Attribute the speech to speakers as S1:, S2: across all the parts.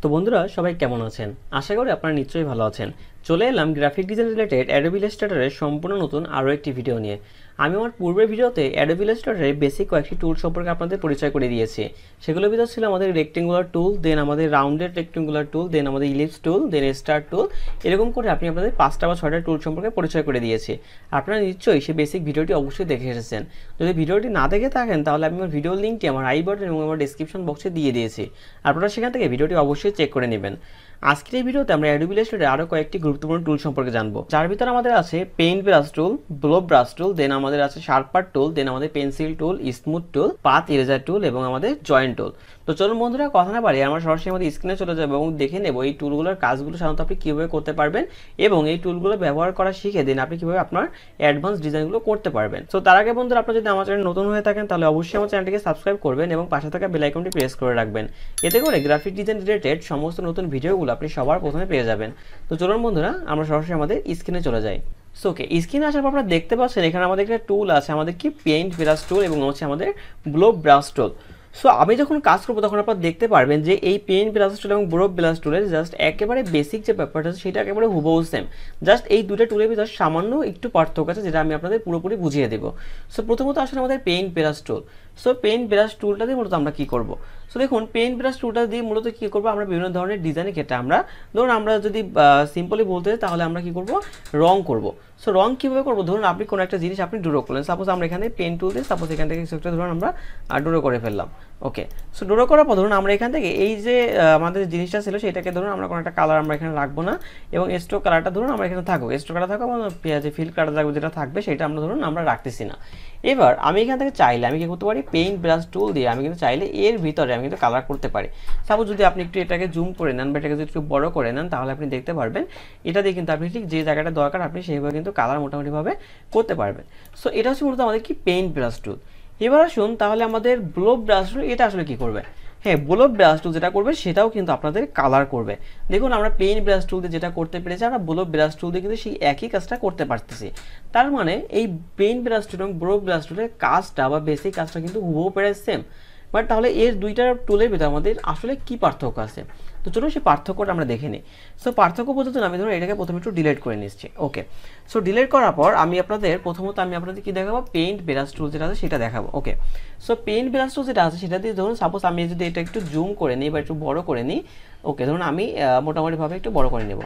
S1: তো বন্ধুরা সবাই কেমন আছেন? আশা করি আপনারা নিশ্চয়ই ভালো আছেন। চলে এলাম graphic design related Adobe Illustrator এর সম্পূর্ণ নতুন আরও একটি ভিডিও নিয়ে। আমি আমার পূর্বের ভিডিওতে Adobe Illustrator এর বেসিক কয়েকটি টুল সম্পর্কে আপনাদের পরিচয় করে দিয়েছি। সেগুলোর ভিতর ছিল আমাদের রেক্টেঙ্গুলার টুল, দেন আমাদের রাউন্ডেড রেক্টেঙ্গুলার টুল, দেন আমাদের ইলিপস টুল, দেন স্টার টুল। এরকম করে আপনি আপনাদের 5টা বা 6টা টুল সম্পর্কে পরিচয় করে দিয়েছি। আপনারা নিশ্চয়ই সেই বেসিক ভিডিওটি অবশ্যই দেখে এসেছেন। যদি ভিডিওটি না দেখে থাকেন তাহলে আমি আমার ভিডিওর লিঙ্কটি আমার আই বাটন এবং আমার ডেসক্রিপশন বক্সে দিয়ে দিয়েছি। আপনারা সেখান থেকে ভিডিওটি অবশ্যই চেক করে নেবেন। আজকের এই ভিডিওতে আমরা Adobe Illustrator আরও কয়েকটি গুরুত্বপূর্ণ টুল সম্পর্কে জানবো, যার ভিতরে আমাদের আছে paint brush tool, blow brush tool, then আমাদের আছে শার্পার টুল, দেন আমাদের pencil tool, smooth tool, path eraser tool এবং আমাদের জয়েন্ট টুল। তো চলুন বন্ধুরা কথা না বাড়িয়ে আমরা সরাসরি আমাদের স্ক্রিনে চলে যাবো এবং দেখে নেব এই টুলগুলোর কাজগুলো সাধারণত আপনি কীভাবে করতে পারবেন এবং এই টুলগুলো ব্যবহার করা শিখে দিন আপনি কীভাবে আপনার অ্যাডভান্স ডিজাইনগুলো করতে পারবেন। তো তার আগে বন্ধুরা আপনারা যদি আমার চ্যানেল নতুন হয়ে থাকেন তাহলে অবশ্যই আমার চ্যানেলটিকে সাবস্ক্রাইব করবেন এবং পাশে থাকা বেল আইকনটি প্রেস করে রাখবেন। এতে করে গ্রাফিক ডিজাইন রিলেটেড সমস্ত নতুন ভিডিওগুলো আপনি সবার প্রথমে পেয়ে যাবেন। তো চলুন বন্ধুরা আমরা সরাসরি আমাদের স্ক্রিনে চলে যাই। সো ওকে, স্ক্রিনে আসার পর আপনারা দেখতে পাচ্ছেন এখানে আমাদের একটা টুল আছে, আমাদের কি পেইন্ট ব্রাশ টুল এবং হচ্ছে আমাদের ব্লো ব্রাশ টুল। সো আমি যখন কাজ করবো তখন আপনারা দেখতে পারবেন যে এই পেইন্ট ব্রাশ টুল এবং ব্লো ব্রাশ টুলের জাস্ট একেবারে বেসিক যে ব্যাপারটা আছে সেটা একেবারে হুবহু সেম। জাস্ট এই দুটো টুলের ভিতর সামান্য একটু পার্থক্য আছে যেটা আমি আপনাদের পুরোপুরি বুঝিয়ে দেবো। সো প্রথমত আসলে আমাদের পেইন্ট ব্রাশ টুল। সো পেইন্ট ব্রাশ টুলটা দিয়ে মূলত আমরা কী করবো? সো দেখুন পেইন্ট ব্রাশ টুলটা দিয়ে মূলত কী করবো, আমরা বিভিন্ন ধরনের ডিজাইনের ক্ষেত্রে আমরা ধরুন আমরা যদি সিম্পলি বলতে চাই তাহলে আমরা কী করবো, রং করব। সো রং কীভাবে করবো? ধরুন আপনি কোনো একটা জিনিস আপনি ড্র করলেন, সাপোজ আমরা এখানে পেন টুল দিয়ে সাপোজ এখান থেকে একটা ধরুন আমরা ড্র করে ফেললাম। ওকে, সো ড্র করার পর ধরুন আমরা এখান থেকে এই যে আমাদের জিনিসটা ছিল সেটাকে ধরুন আমরা কোনো একটা কালার আমরা এখানে রাখবো না এবং স্ট্রোক কালারটা ধরুন আমরা এখানে থাকুক, স্ট্রোক কালার থাকুক যে ফিল কালার থাকবে যেটা থাকবে সেটা আমরা ধরুন আমরা রাখতেছি না। এবার আমি এখান থেকে চাইলে আমি কী করতে পারি, পেইন্ট ব্রাশ টুল দিয়ে আমি কিন্তু চাইলে এর ভিতরে আমি কিন্তু কালার করতে পারি। সাপোজ যদি আপনি একটু এটাকে জুম করে নেন বা এটাকে যদি একটু বড় করে নেন তাহলে আপনি দেখতে পারবেন এটা দিয়ে কিন্তু আপনি ঠিক যে জায়গাটা দরকার আপনি সেইভাবে কিন্তু কালার মোটামুটিভাবে করতে পারবেন। সো এটা হচ্ছে মূলত আমাদের কি পেইন্ট ব্রাশ টুল। এবার আসুন তাহলে আমাদের ব্লো ব্রাশ টুল এটা আসলে কি করবে? হ্যাঁ, ব্লো ব্রাশ টুল যেটা করবে সেটাও কিন্তু আপনাদের কালার করবে। দেখুন আমরা পেইন্ট ব্রাশ টুল দিয়ে যেটা করতে পেরেছি আমরা ব্লো ব্রাশ টুল দিয়ে কিন্তু সেই একই কাজটা করতে পারতেছি। তার মানে এই পেইন্ট ব্রাশ টুল এবং ব্লো ব্রাশ টুলের কাজটা বা বেসিক কাজটা কিন্তু হুবহু প্রায় সেম। বাট তাহলে এর দুইটা টুলের ভিতরে আমাদের আসলে কি পার্থক্য আছে? তো চলুন সেই পার্থক্যটা আমরা দেখে নিই। সো পার্থক্য বলতে আমি ধরুন এটাকে প্রথমে একটু ডিলিট করে নিচ্ছি। ওকে, সো ডিলিট করার পর আমি আপনাদের কি দেখাবো, পেইন্ট ব্রাশ টুল যেটা আছে সেটা দেখাবো। ওকে, সো পেইন্ট ব্রাশ টুল যেটা আছে সেটা দিয়ে ধরুন সাপোজ আমি যদি এটা একটু জুম করে নিই বা একটু বড় করে নিই। ওকে, ধরুন আমি মোটামুটিভাবে একটু বড় করে নেব।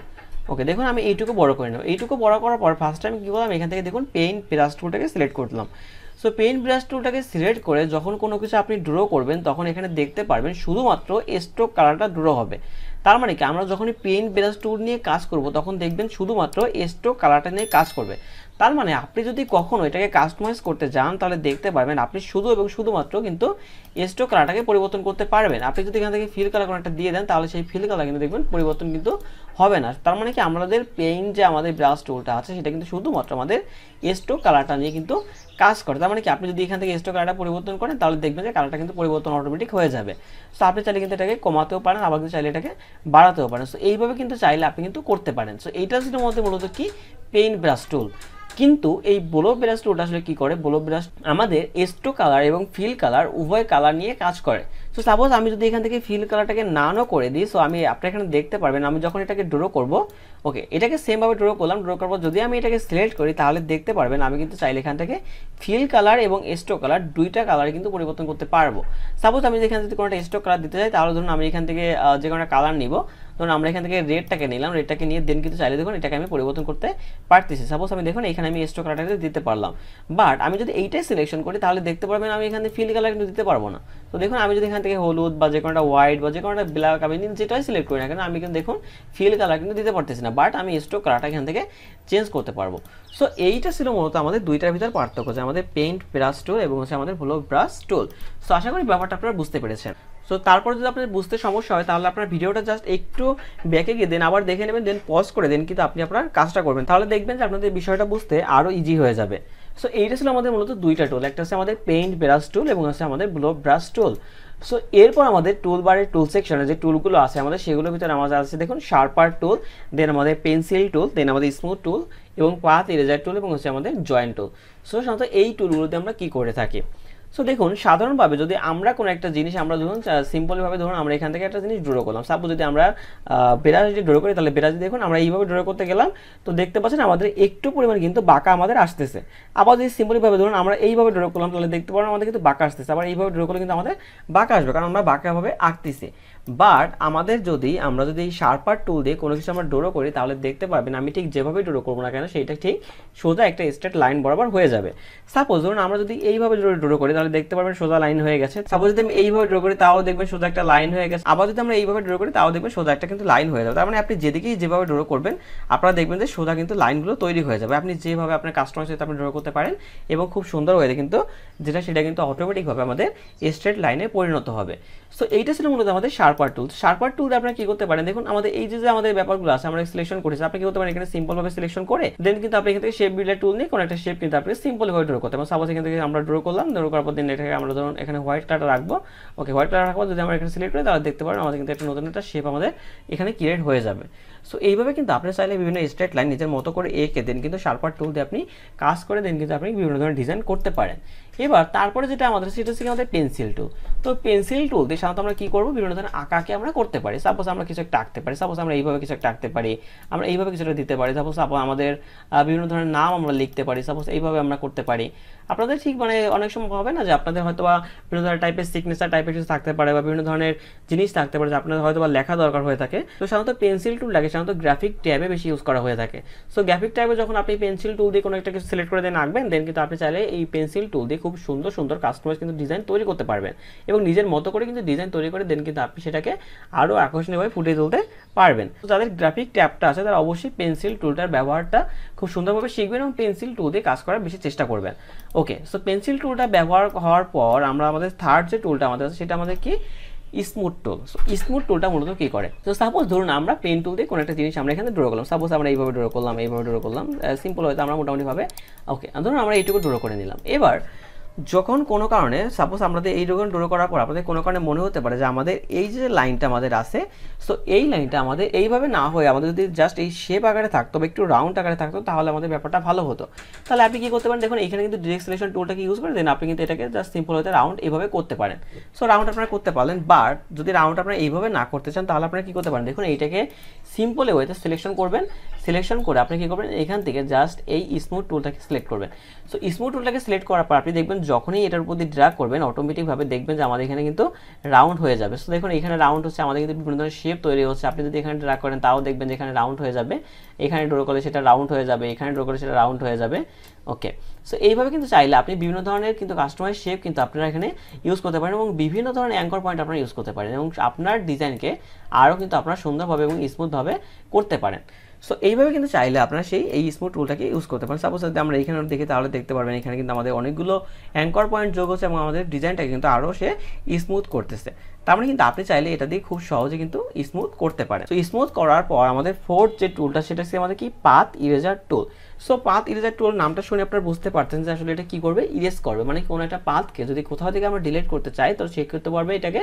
S1: ওকে, দেখুন আমি এইটুকু বড় করে নেব। এইটুকু বড় করার পর ফার্স্ট টাইম কী করলাম, এখান থেকে দেখুন পেইন্ট ব্রাশ টুলটাকে সিলেক্ট করলাম। সো পেইন্ট ব্রাশ টুলটাকে সিলেক্ট করে যখন কোনো কিছু আপনি ড্র করবেন তখন এখানে দেখতে পারবেন শুধুমাত্র স্ট্রোক কালারটা ড্র হবে। তার মানে কি আমরা যখনই পেইন্ট ব্রাশ টুল নিয়ে কাজ করব তখন দেখবেন শুধুমাত্র স্ট্রোক কালারটা নিয়ে কাজ করবে। তার মানে আপনি যদি কখনো এটাকে কাস্টমাইজ করতে যান তাহলে দেখতে পারবেন আপনি শুধু এবং শুধুমাত্র কিন্তু স্ট্রোক কালারটাকে পরিবর্তন করতে পারবেন। আপনি যদি এখান থেকে ফিল কালার কোনো একটা দিয়ে দেন তাহলে সেই ফিল কালার কিন্তু দেখবেন পরিবর্তন কিন্তু হবে না। তার মানে কি আমাদের পেইন্ট যে আমাদের ব্রাশ টুলটা আছে সেটা কিন্তু শুধুমাত্র আমাদের স্ট্রোক কালারটা নিয়ে কিন্তু কাজ করে। তার মানে কি আপনি যদি এখান থেকে স্ট্রোক কালারটা পরিবর্তন করেন তাহলে দেখবেন যে কালারটা কিন্তু পরিবর্তন অটোমেটিক হয়ে যাবে। সো আপনি চাইলে কিন্তু এটাকে কমাতেও পারেন, আবার কিন্তু চাইলে এটাকে বাড়াতেও পারেন। সো এইভাবে কিন্তু চাইলে আপনি কিন্তু করতে পারেন। সো এইটা ছিল মধ্যে মূলত কি পেইন্ট ব্রাশ টুল। কিন্তু এই ব্লো ব্রাশ টুলটা আসলে কি করে, ব্লো ব্রাশ আমাদের স্ট্রোক কালার এবং ফিল কালার উভয় কালার নিয়ে কাজ করে। সো সাপোজ আমি যদি এখান থেকে ফিল কালারটাকে নাও করে দিই, সো আমি আপনি এখানে দেখতে পারবেন আমি যখন এটাকে ড্র করব, ওকে এটাকে সেমভাবে ড্র করলাম। ড্র করার পর যদি আমি এটাকে সিলেক্ট করি তাহলে দেখতে পারবেন আমি কিন্তু চাইলে এখান থেকে ফিল কালার এবং স্ট্রোক কালার দুইটা কালার কিন্তু পরিবর্তন করতে পারবো। সাপোজ আমি যেখানে যদি কোনো একটা স্ট্রোক কালার দিতে চাই তাহলে ধরুন আমি এখান থেকে যে কোনো একটা কালার নিব। ধরুন আমরা এখান থেকে রেডটাকে নিলাম, রেডটাকে নিয়ে দেন কিন্তু চাইলে দেখুন এটাকে আমি পরিবর্তন করতে পারতেছি। সাপোজ আমি দেখুন এখানে আমি স্ট্রোক কালারটাকে দিতে পারলাম, বাট আমি যদি এইটাই সিলেকশন করি তাহলে দেখতে পারবেন আমি এখানে ফিল কালার কিন্তু দিতে পারবো না। তো দেখুন আমি যদি এখান থেকে হলুদ বা যে কোনো একটা হোয়াইট বা যে কোনো একটা ব্ল্যাক আমি যেটাই সিলেক্ট করি না কেন আমি কিন্তু দেখুন ফিল কালার কিন্তু দিতে পারতেছি না, বাট আমি স্ট্রোক কালারটা এখান থেকে চেঞ্জ করতে পারবো। সো এইটা ছিল মূলত আমাদের দুইটার ভিতর পার্থক্য, যে আমাদের পেইন্ট ব্রাশ টুল এবং হচ্ছে আমাদের ব্লো ব্রাশ টুল। সো আশা করি ব্যাপারটা আপনারা বুঝতে পেরেছেন। সো তারপর যদি আপনার বুঝতে সমস্যা হয় তাহলে আপনার ভিডিওটা জাস্ট একটু ব্যাকে গিয়ে দেন আবার দেখে নেবেন, দেন পজ করে দেন কিন্তু আপনি আপনার কাজটা করবেন, তাহলে দেখবেন যে আপনাদের বিষয়টা বুঝতে আরও ইজি হয়ে যাবে। সো এইটা ছিল আমাদের মূলত দুইটা টুল, একটা হচ্ছে আমাদের পেইন্ট ব্রাশ টুল এবং হচ্ছে আমাদের ব্লো ব্রাশ টুল। সো এরপর আমাদের টুল বারের টুল সেকশনে যে টুলগুলো আছে আমাদের সেগুলোর ভিতরে আমাদের আছে দেখুন শার্পার টুল, দেন আমাদের পেন্সিল টুল, দেন আমাদের স্মুথ টুল এবং পাথ ইরেজার টুল এবং হচ্ছে আমাদের জয়েন্ট টুল। সো সাধারণত এই টুলগুলোতে আমরা কী করে থাকি? সো দেখুন সাধারণভাবে যদি আমরা কোনো একটা জিনিস আমরা ধরুন সিম্পলভাবে ধরুন আমরা এখান থেকে একটা জিনিস ড্র করলাম, সাপোজ যদি আমরা বেরাজ যদি ড্র করি তাহলে বেরাজ দেখুন আমরা এইভাবে ড্র করতে গেলাম, তো দেখতে পাচ্ছেন আমাদের একটু পরিমাণ কিন্তু বাঁকা আমাদের আসতেছে। আবার যদি সিম্পলভাবে ধরুন আমরা এইভাবে ড্র করলাম তাহলে দেখতে পারেন আমাদের কিন্তু বাঁকা আসতেছে, আবার এইভাবে ড্র করলে কিন্তু আমাদের বাঁকা আসবে, কারণ আমরা বাঁকাভাবে আঁকতেছি। বাট আমাদের আমরা যদি এই শার্পার টুল দিয়ে কোনো কিছু আমরা ড্র করি তাহলে দেখতে পারবেন আমি ঠিক যেভাবে ড্র করবো না কেন সেইটা ঠিক সোজা একটা স্ট্রেট লাইন বরাবর হয়ে যাবে। সাপোজ ধরুন আমরা যদি এইভাবে ড্র করি তাহলে দেখতে পারবেন সোজা লাইন হয়ে গেছে। সাপোজ যদি আমি এইভাবে ড্র করি তাও দেখবেন সোজা একটা লাইন হয়ে গেছে। আবার যদি আমরা এইভাবে ড্র করি তাও দেখবেন সোজা একটা কিন্তু লাইন হয়ে যাবে। তার মানে আপনি যেদিকেই যেভাবে ড্র করবেন আপনারা দেখবেন যে সোজা কিন্তু লাইনগুলো তৈরি হয়ে যাবে। আপনি যেভাবে আপনার কাস্টমার সাথে আপনি ড্র করতে পারেন এবং খুব সুন্দর হয়ে কিন্তু সেটা কিন্তু অটোমেটিকভাবে আমাদের স্ট্রেট লাইনে পরিণত হবে। সো এইটা ছিল মূলত আমাদের শার্পার টুল। শার্পার টুল আপনারা কি করতে পারেন, দেখুন আমাদের এই যে আমাদের ব্যাপারগুলো আছে আমরা সিলেকশন করেছি, আপনি কি করতে পারেন এখানে সিম্পলভাবে সিলেকশন করে দেন কিন্তু আপনি এখান থেকে শেপ বিল্ডার টুল নিয়ে কোনো একটা শেপ কিন্তু আপনি সিম্পলভাবে ড্র করতে পারেন। সাপোজ এখান থেকে আমরা ড্র করলাম, ড্র করার পর দিন এটাকে আমরা ধরুন এখানে হোয়াইট কালার রাখবো। ওকে, হোয়াইট কালার রাখবো, যদি আমরা এখানে সিলেক্ট করি তাহলে দেখতে পারেন আমাদের কিন্তু একটা নতুন একটা শেপ আমাদের এখানে ক্রিয়েট হয়ে যাবে। সো এইভাবে কিন্তু আপনি চাইলে বিভিন্ন স্ট্রেট লাইন নিজের মতো করে এঁকে দেন কিন্তু শার্পার টুল দিয়ে আপনি কাজ করে দেন কিন্তু আপনি বিভিন্ন ধরনের ডিজাইন করতে পারেন। এবার তারপরে যেটা আমাদের সেটা হচ্ছে আমাদের পেন্সিল টুল। তো পেন্সিল টুল দিয়ে সাধারণত আমরা কি করবো, বিভিন্ন ধরনের আঁকাকে আমরা করতে পারি। সাপোজ আমরা কিছু একটা আঁকতে পারি, সাপোজ আমরা এইভাবে কিছু একটা আঁকতে পারি, আমরা এইভাবে কিছু একটা দিতে পারি। সাপোজ আমাদের বিভিন্ন ধরনের নাম আমরা লিখতে পারি, সাপোজ এইভাবে আমরা করতে পারি। আপনাদের ঠিক অনেক সময় হবে না যে আপনাদের হয়তো বা বিভিন্ন ধরনের টাইপের সিগনেচার টাইপের কিছু থাকতে পারে বা বিভিন্ন ধরনের জিনিস থাকতে পারে যে আপনাদের হয়তো বা লেখা দরকার হয়ে থাকে। তো সাধারণত পেন্সিল টুল লাগে সাধারণত গ্রাফিক ট্যাবে বেশি ইউজ করা হয়ে থাকে। সো গ্রাফিক ট্যাবে যখন আপনি পেন্সিল টুল দিয়ে কোনো একটা কিছু সিলেক্ট করে দেন আঁকবেন, দেন কিন্তু আপনি চাইলে এই পেন্সিল টুল দিয়ে খুব সুন্দর সুন্দর কাস্টমাইজ কিন্তু ডিজাইন তৈরি করতে পারবেন এবং নিজের মতো করে কিন্তু ডিজাইন তৈরি করে দেন কিন্তু আপনি সেটাকে আরও আকর্ষণীয়ভাবে ফুটিয়ে তুলতে পারবেন। তো যাদের গ্রাফিক ট্যাবটা আছে তারা অবশ্যই পেন্সিল টুলটার ব্যবহারটা খুব সুন্দরভাবে শিখবেন এবং পেন্সিল টুল দিয়ে কাজ করার বেশি চেষ্টা করবেন। ওকে, সো পেন্সিল টুলটা ব্যবহার হওয়ার পর আমরা আমাদের থার্ড যে টুলটা আমাদের আছে সেটা আমাদের কি, স্মুথ টুল। সো স্মুথ টুলটা মূলত কি করে, তো সাপোজ ধরুন আমরা পেন টুল দিয়ে কোনো একটা জিনিস আমরা এখানে ড্র করলাম, সাপোজ আমরা এইভাবে ড্র করলাম, এইভাবে ড্র করলাম, সিম্পল হয়তো আমরা মোটামুটিভাবে ওকে ধরুন আমরা এইটুকু ড্র করে নিলাম। এবার যখন কোনো কারণে সাপোজ আমাদের এই রকম ড্র করার পর আপনাদের কোনো কারণে মনে হতে পারে যে আমাদের এই যে লাইনটা আমাদের আছে, সো এই লাইনটা আমাদের এইভাবে না হয়ে আমাদের যদি জাস্ট এই শেপ আকারে থাকতো বা একটু রাউন্ড আকারে থাকতো তাহলে আমাদের ব্যাপারটা ভালো হতো। তাহলে আপনি কি করতে পারেন, দেখুন এখানে কিন্তু ডিরেক্ট সিলেকশন টুলটাকে ইউজ করে দেন আপনি কিন্তু এটাকে জাস্ট সিম্পল হতে রাউন্ড এইভাবে করতে পারেন। সো রাউন্ড আপনারা করতে পারলেন, বাট যদি রাউন্ড আপনারা এইভাবে না করতে চান তাহলে আপনারা কি করতে পারেন, দেখুন এইটাকে সিম্পল ওয়েতে সিলেকশন করবেন, সিলেকশন করে আপনি কি করবেন এখান থেকে জাস্ট এই স্মুথ টুলটাকে সিলেক্ট করবেন। সো স্মুথ টুলটাকে সিলেক্ট করার পর আপনি দেখবেন যখনই এটার উপর দিয়ে ড্র্যাগ করবেন অটোমেটিকভাবে দেখবেন যে আমাদের এখানে কিন্তু রাউন্ড হয়ে যাবে। সো দেখুন এখানে রাউন্ড হচ্ছে, আমাদের কিন্তু বিভিন্ন ধরনের শেপ তৈরি হচ্ছে। আপনি যদি এখানে ড্র্যাগ করেন তাও দেখবেন যে এখানে রাউন্ড হয়ে যাবে, এখানে ড্র করলে সেটা রাউন্ড হয়ে যাবে, এখানে ড্র করলে সেটা রাউন্ড হয়ে যাবে। ওকে, সো এইভাবে কিন্তু চাইলে আপনি বিভিন্ন ধরনের কিন্তু কাস্টমাইজ শেপ কিন্তু আপনারা এখানে ইউজ করতে পারেন এবং বিভিন্ন ধরনের অ্যাঙ্কর পয়েন্ট আপনারা ইউজ করতে পারেন এবং আপনার ডিজাইনকে আরও কিন্তু আপনারা সুন্দরভাবে এবং স্মুথভাবে করতে পারেন। সো এইভাবে কিন্তু চাইলে আপনারা এই স্মুথ টুলটাকে ইউজ করতে পারেন। সাপোজ যদি আমরা এখানে দেখি তাহলে দেখতে পারবেন এখানে কিন্তু আমাদের অনেকগুলো অ্যাঙ্কর পয়েন্ট যোগ হচ্ছে এবং আমাদের ডিজাইনটাকে কিন্তু আরও স্মুথ করতেছে। তার মানে কিন্তু আপনি চাইলে এটা দিয়ে খুব সহজে কিন্তু স্মুথ করতে পারেন। তো স্মুথ করার পর আমাদের ফোর্থ যে টুলটা সেটা হচ্ছে আমাদের কি, পাথ ইরেজার টুল। সো পাথ ইরেজার টুল নামটা শুনে আপনারা বুঝতে পারছেন যে আসলে এটা কি করবে, ইরেজ করবে। মানে কোনো একটা পাথকে যদি কোথাও থেকে আমরা ডিলিট করতে চাই তো সে করতে পারবে এটাকে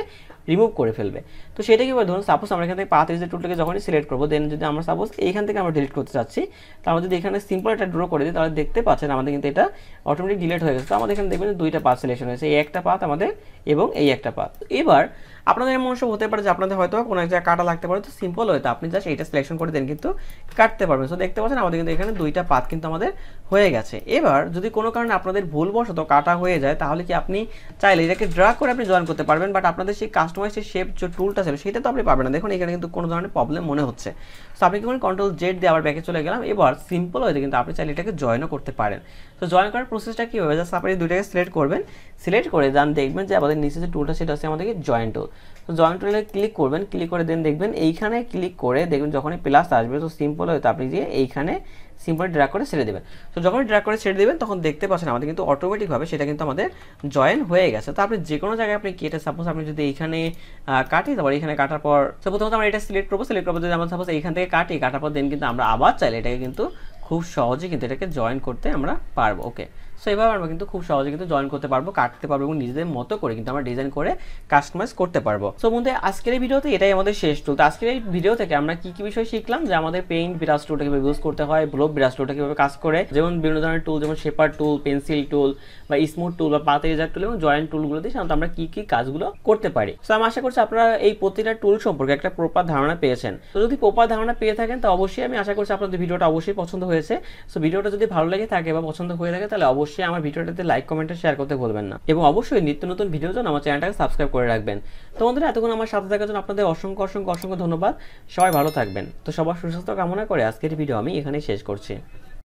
S1: রিমুভ করে ফেলবে। তো সেটা কি ধরুন সাপোজ আমরা এখান থেকে পাথ ইরেজার টুলটাকে যখনই সিলেক্ট করবো দেন যদি আমরা সাপোজ এইখান থেকে আমরা ডিলিট করতে চাচ্ছি তাহলে যদি এখানে সিম্পল একটা ড্র করে দিই তাহলে দেখতে পাচ্ছেন আমাদের কিন্তু এটা অটোমেটিক ডিলিট হয়ে গেছে। তো আমাদের এখানে দেখবেন দুইটা পাথ সিলেকশন হয়েছে, এই একটা পাথ আমাদের এবং এই একটা পাথ। এবার আপনাদের এমন সময় হতে পারে যে আপনাদের হয়তো কোনো এক জায়গায় কাটা লাগতে পারে, তো সিম্পল হয়তো আপনি জাস্ট এইটা সিলেকশন করে দেন কিন্তু কাটতে পারবেন। সো দেখতে পাচ্ছেন আমাদের কিন্তু এখানে দুইটা পাথ কিন্তু আমাদের হয়ে গেছে। এবার যদি কোনো কারণে আপনাদের ভুলবশত কাটা হয়ে যায় তাহলে কি আপনি চাইলে এটাকে ড্র্যাগ করে আপনি জয়েন করতে পারবেন, বাট আপনাদের সেই কাস্টমাইজ শেপ যে টুলটা ছিল সেটা তো আপনি পাবেন না। দেখুন এখানে কিন্তু কোনো ধরনের প্রবলেম মনে হচ্ছে। সো আপনি কি করেন, কন্ট্রোল জেড দিয়ে আবার ব্যাকে চলে গেলাম। এবার সিম্পল হয়েছে কিন্তু আপনি চাইলে এটাকে জয়েনও করতে পারেন। তো জয়েন করার প্রসেসটা কী হবে, জাস্ট আপনি দুইটাকে সিলেক্ট করবেন, সিলেক্ট করে দেন দেখবেন যে আমাদের নিচে যে টুলটা সেটা হচ্ছে আমাদেরকে জয়েন টুল। তো জয়েন টুলে ক্লিক করবেন, ক্লিক করে দেন দেখবেন এইখানে ক্লিক করে দেখবেন যখনই প্লাস আসবে তো সিম্পল হয়তো আপনি দিয়ে এইখানে সিম্পল ড্র্যাগ করে ছেড়ে দেবেন। তো যখন ড্র্যাগ করে ছেড়ে দেবেন তখন দেখতে পাচ্ছেন আমাদের কিন্তু অটোমেটিকভাবে সেটা কিন্তু আমাদের জয়েন হয়ে গেছে। তো আপনি যে কোনো জায়গায় আপনি কেটে সাপোজ আপনি যদি এইখানে কাটি তারপর এখানে কাটার পর প্রথমত আমরা এটা সিলেক্ট করবো, সিলেক্ট করবো যদি আমরা সাপোজ এইখান থেকে কাটি, কাটার পর দেন কিন্তু আমরা আবার চাইলে এটাকে কিন্তু খুব সহজে কিন্তু এটাকে জয়েন করতে আমরা পারবো। ওকে, সো এভাবে আমরা কিন্তু খুব সহজে কিন্তু জয়েন করতে পারবো, কাটতে পারবো এবং নিজেদের মতো করে কিন্তু আমরা ডিজাইন করে কাস্টমাইজ করতে পারবো। সো বন্ধু আজকের এই ভিডিওতে এটাই আমাদের শেষ টুল। তো আজকের এই ভিডিও থেকে আমরা কি কি বিষয় শিখলাম, যে আমাদের পেইন্ট ব্রাশ টুলটা কিভাবে ইউজ করতে হয়, ব্লক ব্রাশ টুলটা কিভাবে কাজ করে, যেমন বিভিন্ন ধরনের টুল যেমন শেপার টুল, পেন্সিল টুল বা স্মুথ টুল বা পাত ইরেজার টুল এবং জয়েন্ট টুলগুলো দিয়ে সাধারণত আমরা কি কি কাজগুলো করতে পারি। সো আমি আশা করছি আপনারা এই প্রতিটা টুল সম্পর্কে একটা প্রপার ধারণা পেয়েছেন। তো যদি প্রপার ধারণা পেয়ে থাকেন তো অবশ্যই আমি আশা করছি আপনাদের ভিডিওটা অবশ্যই পছন্দ হয়েছে। সো ভিডিওটা যদি ভালো লেগে থাকে বা পছন্দ হয়ে থাকে তাহলে অবশ্যই আমার ভিডিওটাতে লাইক, কমেন্ট, শেয়ার করতে ভুলবেন না এবং অবশ্যই নিত্য নতুন ভিডিওর জন্য আমার চ্যানেলটাকে সাবস্ক্রাইব করে রাখবেন। তো বন্ধুরা এতক্ষণ আমার সাথে থাকার জন্য আপনাদের অসংখ্য অসংখ্য অসংখ্য ধন্যবাদ। সবাই ভালো থাকবেন। তো সবার সুস্বাস্থ্য কামনা করে আজকের ভিডিও আমি এখানেই শেষ করছি।